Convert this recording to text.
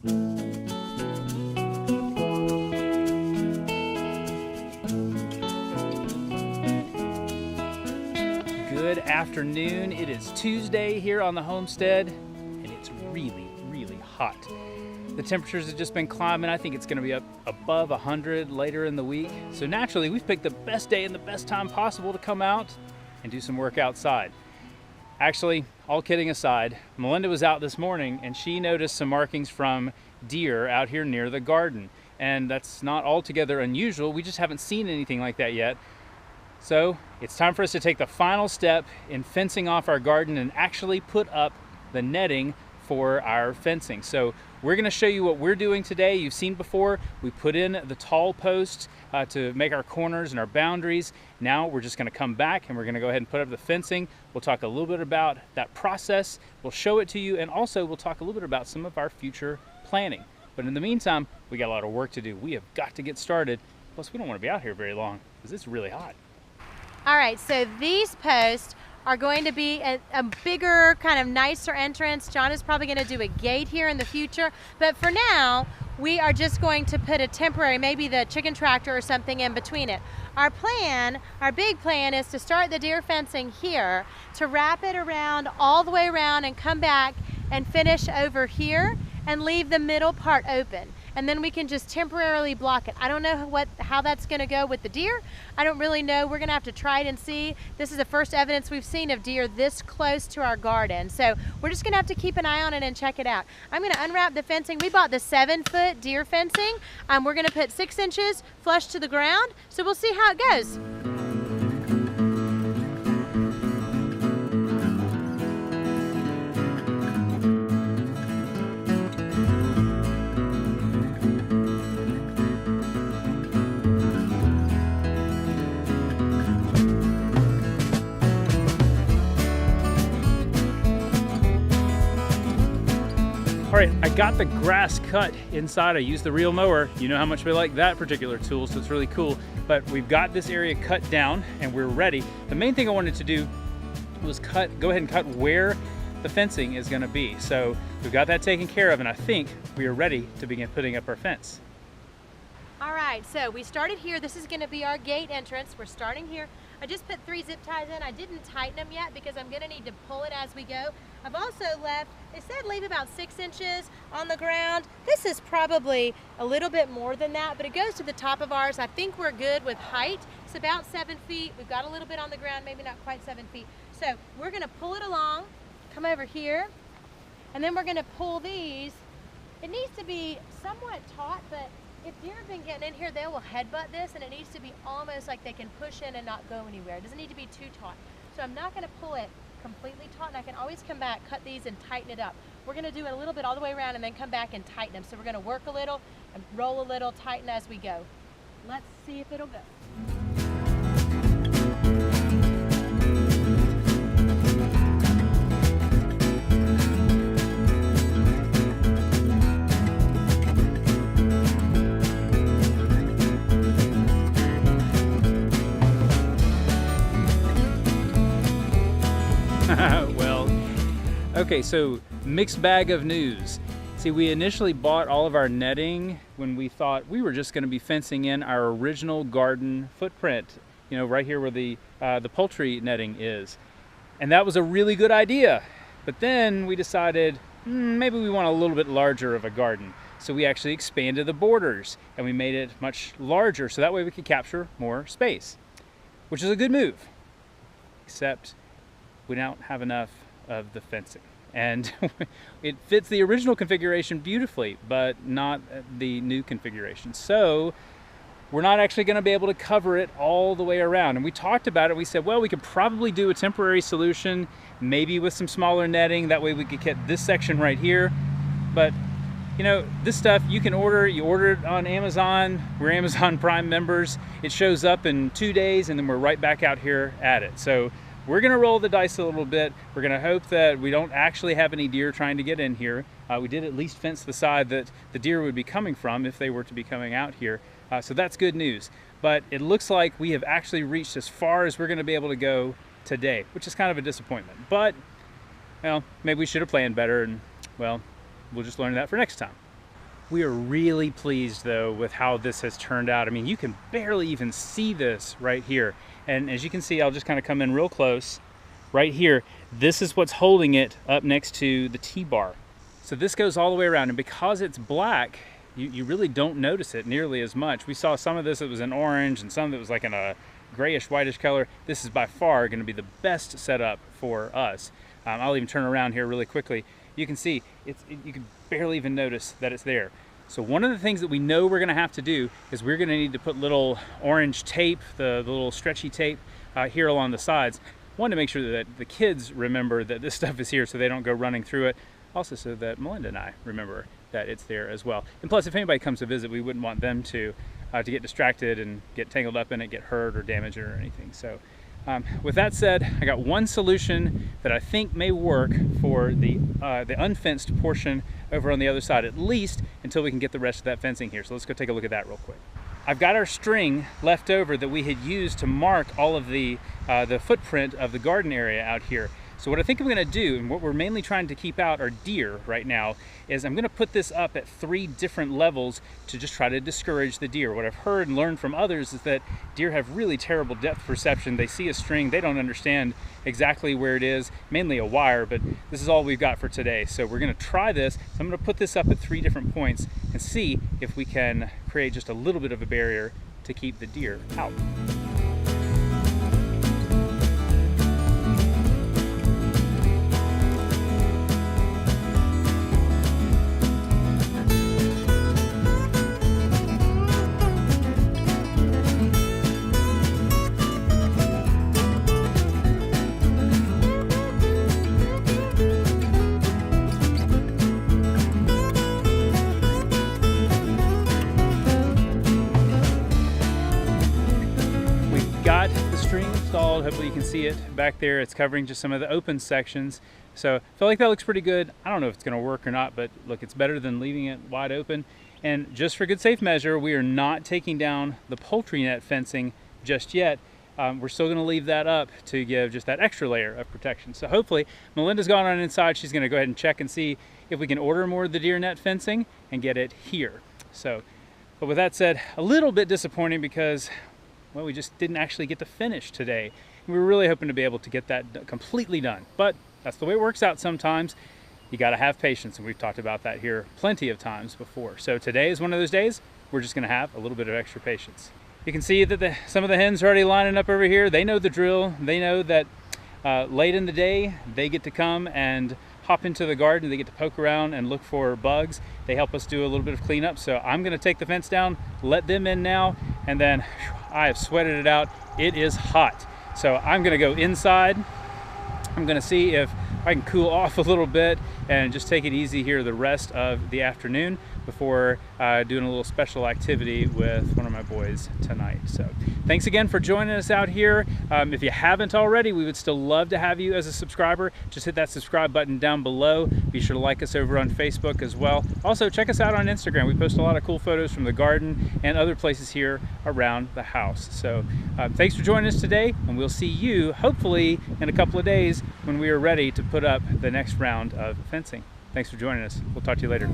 Good afternoon. It is Tuesday here on the homestead, and it's really, really hot. The temperatures have just been climbing. I think it's going to be up above 100 later in the week. So naturally, we've picked the best day and the best time possible to come out and do some work outside. Actually, all kidding aside, Melinda was out this morning and she noticed some markings from deer out here near the garden. And that's not altogether unusual. We just haven't seen anything like that yet. So it's time for us to take the final step in fencing off our garden and actually put up the netting for our fencing. So we're going to show you what we're doing today. You've seen before, we put in the tall posts to make our corners and our boundaries. Now we're just going to come back and we're going to go ahead and put up the fencing. We'll talk a little bit about that process. We'll show it to you, and also we'll talk a little bit about some of our future planning. But in the meantime, we got a lot of work to do. We have got to get started. Plus, we don't want to be out here very long because it's really hot. All right, so these posts are going to be a bigger, kind of nicer entrance. John is probably going to do a gate here in the future, but for now, we are just going to put a temporary, maybe the chicken tractor or something in between it. Our plan, our big plan, is to start the deer fencing here, to wrap it around all the way around and come back and finish over here and leave the middle part open. And then we can just temporarily block it. I don't know how that's gonna go with the deer. I don't really know. We're gonna have to try it and see. This is the first evidence we've seen of deer this close to our garden. So we're just gonna have to keep an eye on it and check it out. I'm gonna unwrap the fencing. We bought the 7-foot deer fencing. We're gonna put 6 inches flush to the ground. So we'll see how it goes. All right, I got the grass cut inside. I used the reel mower. You know how much we like that particular tool, so it's really cool. But we've got this area cut down and we're ready. The main thing I wanted to do was go ahead and cut where the fencing is gonna be. So we've got that taken care of, and I think we are ready to begin putting up our fence. All right, so we started here. This is gonna be our gate entrance. We're starting here. I just put 3 zip ties in. I didn't tighten them yet because I'm gonna need to pull it as we go. I've also left, they said leave about 6 inches on the ground. This is probably a little bit more than that, but it goes to the top of ours. I think we're good with height. It's about 7 feet. We've got a little bit on the ground, maybe not quite 7 feet. So we're gonna pull it along, come over here, and then we're gonna pull these. It needs to be somewhat taut, but if deer have been getting in here, they will headbutt this, and it needs to be almost like they can push in and not go anywhere. It doesn't need to be too taut. So I'm not gonna pull it completely taut, and I can always come back, cut these, and tighten it up. We're gonna do it a little bit all the way around and then come back and tighten them. So we're gonna work a little and roll a little, tighten as we go. Let's see if it'll go. Well, okay, so mixed bag of news. See, we initially bought all of our netting when we thought we were just going to be fencing in our original garden footprint, you know, right here where the poultry netting is. And that was a really good idea. But then we decided maybe we want a little bit larger of a garden. So we actually expanded the borders and we made it much larger so that way we could capture more space, which is a good move, except we don't have enough of the fencing. And it fits the original configuration beautifully, but not the new configuration. So we're not actually gonna be able to cover it all the way around. And we talked about it, we said, well, we could probably do a temporary solution, maybe with some smaller netting, that way we could get this section right here. But you know, this stuff you can order, you order it on Amazon, we're Amazon Prime members, it shows up in 2 days and then we're right back out here at it. So we're gonna roll the dice a little bit. We're gonna hope that we don't actually have any deer trying to get in here. We did at least fence the side that the deer would be coming from if they were to be coming out here. So that's good news. But it looks like we have actually reached as far as we're gonna be able to go today, which is kind of a disappointment. But, well, maybe we should have planned better, and well, we'll just learn that for next time. We are really pleased though with how this has turned out. I mean, you can barely even see this right here. And as you can see, I'll just kind of come in real close right here. This is what's holding it up next to the T-bar. So this goes all the way around, and because it's black, you really don't notice it nearly as much. We saw some of this that was in orange and some that was like in a grayish whitish color. This is by far going to be the best setup for us. I'll even turn around here really quickly. You can see you can barely even notice that it's there. So one of the things that we know we're going to have to do is we're going to need to put little orange tape, the little stretchy tape here along the sides. One, to make sure that the kids remember that this stuff is here so they don't go running through it. Also so that Melinda and I remember that it's there as well. And plus, if anybody comes to visit, we wouldn't want them to get distracted and get tangled up in it, get hurt or damage it or anything. So with that said, I got one solution that I think may work for the unfenced portion over on the other side, at least until we can get the rest of that fencing here. So let's go take a look at that real quick. I've got our string left over that we had used to mark all of the footprint of the garden area out here. So what I think I'm going to do, and what we're mainly trying to keep out are deer right now, is I'm going to put this up at 3 different levels to just try to discourage the deer. What I've heard and learned from others is that deer have really terrible depth perception. They see a string, they don't understand exactly where it is, mainly a wire, but this is all we've got for today. So we're going to try this. So I'm going to put this up at 3 different points and see if we can create just a little bit of a barrier to keep the deer out. Got the string installed. Hopefully you can see it back there. It's covering just some of the open sections. So I feel like that looks pretty good. I don't know if it's going to work or not, but look, it's better than leaving it wide open. And just for good safe measure, we are not taking down the poultry net fencing just yet. We're still going to leave that up to give just that extra layer of protection. So hopefully Melinda's gone on inside. She's going to go ahead and check and see if we can order more of the deer net fencing and get it here. So, but with that said, a little bit disappointing because, well, we just didn't actually get to finish today. We were really hoping to be able to get that completely done, but that's the way it works out sometimes. You got to have patience, and we've talked about that here plenty of times before. So today is one of those days we're just going to have a little bit of extra patience. You can see that some of the hens are already lining up over here. They know the drill. They know that late in the day they get to come and hop into the garden. They get to poke around and look for bugs. They help us do a little bit of cleanup. So I'm going to take the fence down, let them in now, and then whew, I have sweated it out. It is hot. So I'm going to go inside. I'm going to see if I can cool off a little bit and just take it easy here the rest of the afternoon before doing a little special activity with one of my boys tonight. So thanks again for joining us out here. If you haven't already, we would still love to have you as a subscriber. Just hit that subscribe button down below. Be sure to like us over on Facebook as well. Also, check us out on Instagram. We post a lot of cool photos from the garden and other places here around the house. So thanks for joining us today, and we'll see you hopefully in a couple of days when we are ready to put up the next round of fencing. Thanks for joining us. We'll talk to you later.